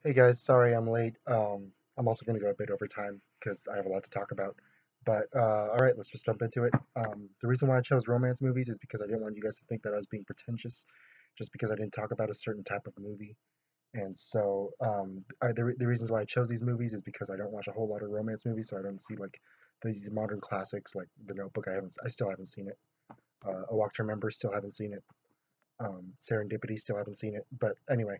Hey guys, sorry I'm late. I'm also going to go a bit over time because I have a lot to talk about. But all right, let's just jump into it. The reason why I chose romance movies is because I didn't want you guys to think that I was being pretentious, just because I didn't talk about a certain type of movie. And so the reasons why I chose these movies is because I don't watch a whole lot of romance movies, so I don't see like these modern classics like The Notebook. I still haven't seen it. A Walk to Remember, still haven't seen it. Serendipity, still haven't seen it. But anyway.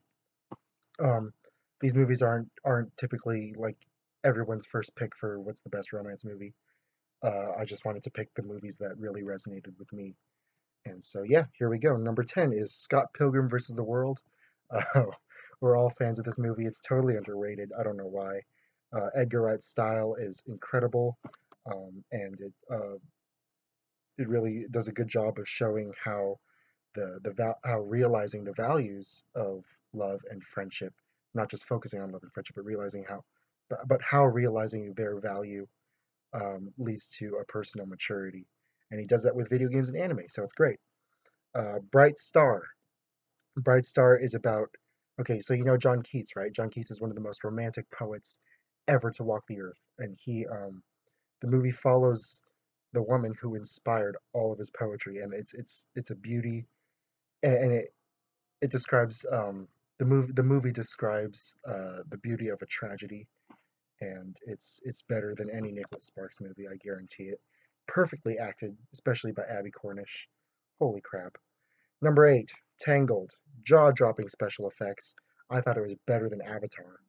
Um, these movies aren't typically like everyone's first pick for what's the best romance movie. I just wanted to pick the movies that really resonated with me. And so yeah, here we go. Number 10 is Scott Pilgrim versus the World. Uh, we're all fans of this movie. It's totally underrated. I don't know why. Edgar Wright's style is incredible, and it really does a good job of showing how how realizing the values of love and friendship, not just focusing on love and friendship, but realizing but how realizing their value leads to a personal maturity. And he does that with video games and anime, so it's great. Bright Star. Bright Star is about, okay, so you know John Keats, right? John Keats is one of the most romantic poets ever to walk the earth, and the movie follows the woman who inspired all of his poetry, and it's a beauty, and it describes the movie describes the beauty of a tragedy, and it's better than any Nicholas Sparks movie, I guarantee it. Perfectly acted, especially by Abby Cornish. Holy crap. Number 8, Tangled. Jaw-dropping special effects. I thought it was better than Avatar.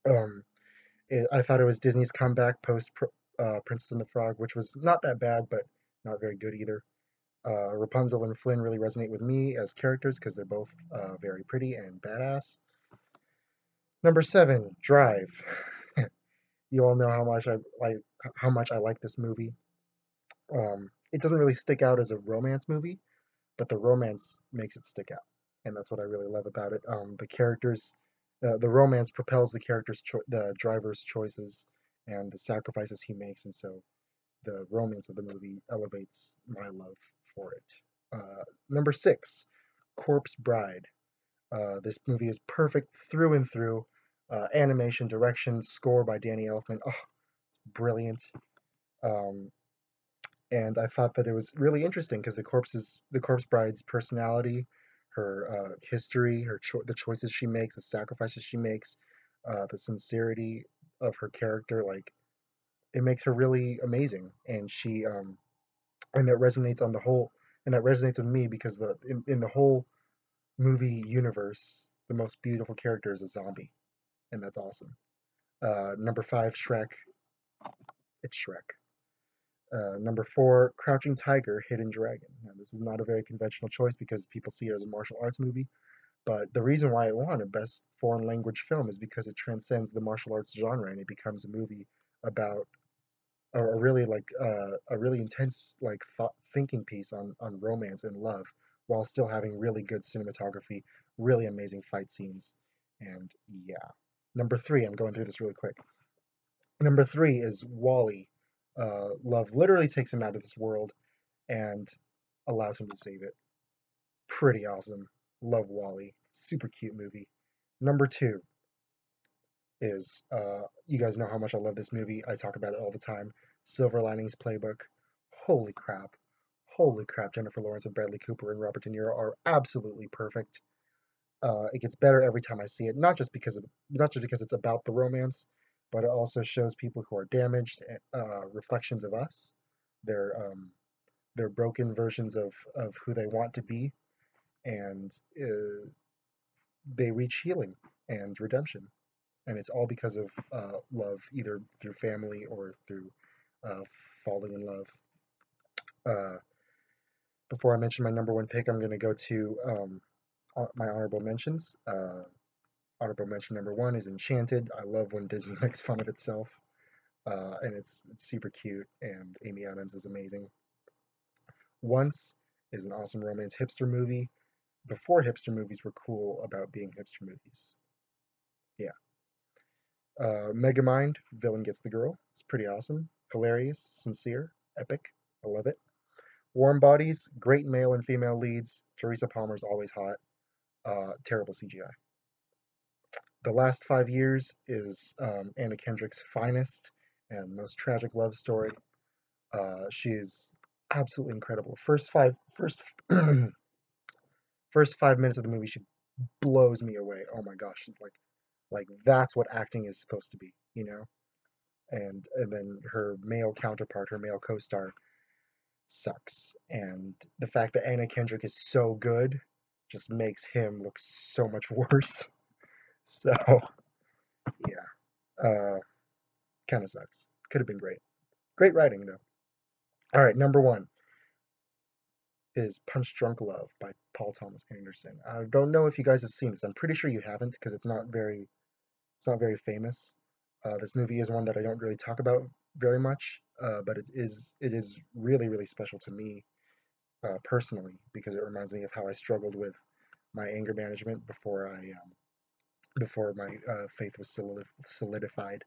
Um, I thought it was Disney's comeback post Princess and the Frog, which was not that bad, but not very good either. Rapunzel and Flynn really resonate with me as characters because they're both very pretty and badass. Number 7, Drive. You all know how much I like this movie. It doesn't really stick out as a romance movie, but the romance makes it stick out, and that's what I really love about it. The romance propels the driver's choices and the sacrifices he makes, and so the romance of the movie elevates my love for it. Number 6, Corpse Bride. This movie is perfect through and through. Animation, direction, score by Danny Elfman. Oh, it's brilliant. Um, and I thought that it was really interesting because the Corpse Bride's personality, her history, the choices she makes, the sacrifices she makes, the sincerity of her character, like it makes her really amazing. And that resonates on the whole, and that resonates with me because in the whole movie universe, the most beautiful character is a zombie, and that's awesome. Number 5, Shrek. It's Shrek. Number 4, Crouching Tiger, Hidden Dragon. Now, this is not a very conventional choice because people see it as a martial arts movie, but the reason why it won a Best Foreign Language Film is because it transcends the martial arts genre and it becomes a movie about a really intense thinking piece on romance and love, while still having really good cinematography, really amazing fight scenes, and yeah. Number 3, I'm going through this really quick. Number 3 is Wally. Love literally takes him out of this world and allows him to save it. Pretty awesome. Love Wally. Super cute movie. Number 2 is you guys know how much I love this movie. I talk about it all the time. Silver Linings Playbook. Holy crap. Holy crap. Jennifer Lawrence and Bradley Cooper and Robert De Niro are absolutely perfect. It gets better every time I see it, not just because it's about the romance, but it also shows people who are damaged, reflections of us, their their broken versions of who they want to be, and they reach healing and redemption, and it's all because of love, either through family or through uh, falling in love. Uh, Before I mention my number one pick, I'm going to go to my honorable mentions. Honorable mention number 1 is Enchanted. I love when Disney makes fun of itself, and it's super cute, and Amy Adams is amazing. Once is an awesome romance hipster movie. Before hipster movies were cool about being hipster movies. Yeah. Megamind, Villain Gets the Girl. It's pretty awesome. Hilarious, sincere, epic. I love it. Warm Bodies, great male and female leads. Teresa Palmer's always hot. Terrible CGI. The last 5 years is Anna Kendrick's finest and most tragic love story. She is absolutely incredible. First 5 minutes of the movie, she blows me away. Oh my gosh, she's like that's what acting is supposed to be, you know. And then her male counterpart, her male co-star, sucks. And the fact that Anna Kendrick is so good just makes him look so much worse. So yeah, kind of sucks. Could have been great. Great writing though. All right, number one is Punch Drunk Love by Paul Thomas Anderson. I don't know if you guys have seen this. I'm pretty sure you haven't because it's not very famous. This movie is one that I don't really talk about very much, but it is really really special to me personally because it reminds me of how I struggled with my anger management before my faith was solidified.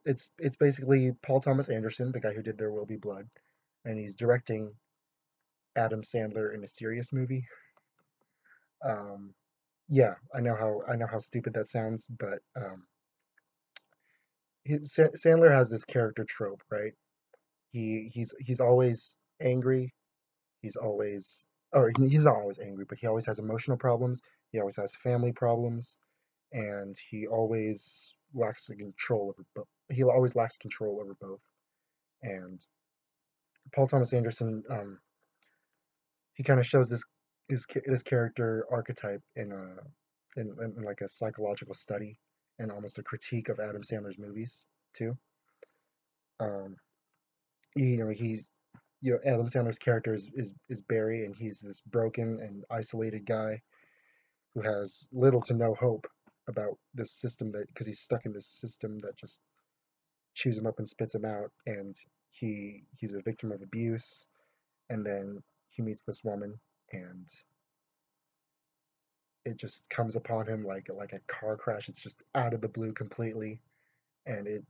It's basically Paul Thomas Anderson, the guy who did There Will Be Blood, and he's directing Adam Sandler in a serious movie. Um, yeah, I know how stupid that sounds, but Sandler has this character trope, right? He's always angry. He's always or he's not always angry, but he always has emotional problems. He always has family problems, and he always lacks control over both. And Paul Thomas Anderson, he kind of shows this character archetype in like a psychological study and almost a critique of Adam Sandler's movies too. Um, he's Adam Sandler's character is Barry, and he's this broken and isolated guy who has little to no hope about this system that because he's stuck in this system that just chews him up and spits him out, and he's a victim of abuse, and then he meets this woman, and it just comes upon him like a car crash. It's just out of the blue completely, and it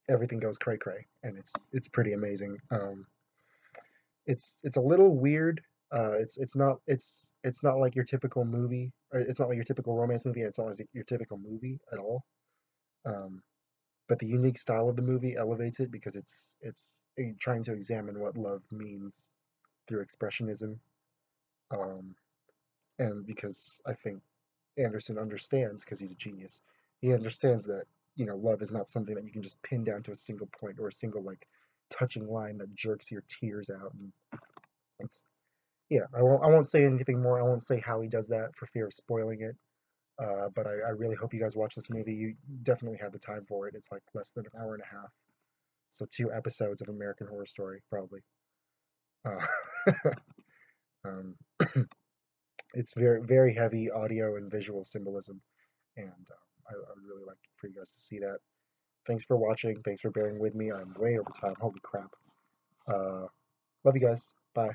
everything goes cray cray, and it's pretty amazing. It's a little weird. It's not like your typical movie. It's not like your typical romance movie. And it's not like your typical movie at all. Um, but the unique style of the movie elevates it because it's trying to examine what love means through expressionism. Um, and because I think Anderson understands, because he's a genius, he understands that love is not something that you can just pin down to a single point or a single like touching line that jerks your tears out. And it's yeah, I won't say anything more. I won't say how he does that for fear of spoiling it. But I really hope you guys watch this movie. You definitely have the time for it. It's like less than an hour and a half. So 2 episodes of American Horror Story, probably. Uh, um, it's very, very heavy audio and visual symbolism, and I would really like for you guys to see that. Thanks for watching. Thanks for bearing with me. I'm way over time. Holy crap. Uh, love you guys. Bye.